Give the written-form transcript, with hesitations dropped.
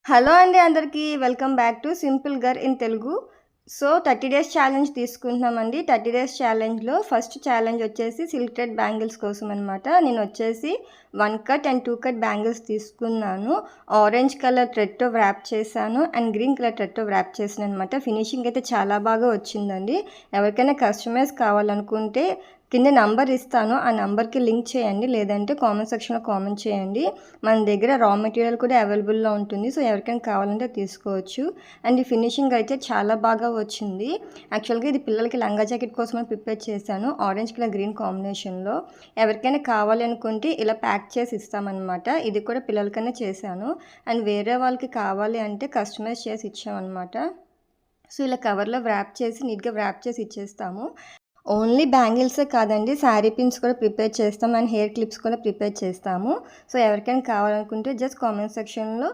Hello అండి అందరికీ. Welcome back to simple girl in Telugu. So 30 days challenge తీసుకుంటున్నామండి. 30 days ఛాలెంజ్‌లో ఫస్ట్ ఛాలెంజ్ వచ్చేసి సిల్క్ థ్రెడ్ బ్యాంగిల్స్ కోసం అనమాట. నేను వచ్చేసి 1 కట్ అండ్ 2 కట్ బ్యాంగిల్స్ తీసుకున్నాను. ఆరెంజ్ కలర్ థ్రెడ్‌తో వ్రాప్ చేశాను అండ్ గ్రీన్ కలర్ థ్రెడ్‌తో వ్రాప్ చేశాననమాట. ఫినిషింగ్ అయితే చాలా బాగా వచ్చిందండి. ఎవరికైనా కస్టమైజ్ కావాలనుకుంటే కింద నంబర్ ఇస్తాను. ఆ నంబర్‌కి లింక్ చేయండి. లేదంటే కామెంట్ సెక్షన్‌లో కామెంట్ చేయండి. మన దగ్గర రా మెటీరియల్ కూడా అవైలబుల్‌లో ఉంటుంది. సో ఎవరికైనా కావాలంటే తీసుకోవచ్చు. అండ్ ఈ ఫినిషింగ్ అయితే చాలా బాగా వచ్చింది. యాక్చువల్‌గా ఇది పిల్లలకి లంగా జాకెట్ కోసమని ప్రిపేర్ చేశాను. ఆరెంజ్ కలర్ గ్రీన్ కాంబినేషన్‌లో. ఎవరికైనా కావాలి అనుకుంటే ఇలా ప్యాక్ చేసి ఇస్తామన్నమాట. ఇది కూడా పిల్లలకనే చేశాను. అండ్ వేరే వాళ్ళకి కావాలి అంటే కస్టమైజ్ చేసి ఇచ్చామన్నమాట. సో ఇలా కవర్లో వ్రాప్ చేసి నీట్‌గా వ్రాప్ చేసి ఇచ్చేస్తాము. ఓన్లీ బ్యాంగిల్సే కాదండి, శారీ పిన్స్ కూడా ప్రిపేర్ చేస్తాం అండ్ హెయిర్ క్లిప్స్ కూడా ప్రిపేర్ చేస్తాము. సో ఎవరికైనా కావాలనుకుంటే జస్ట్ కామెంట్ సెక్షన్‌లో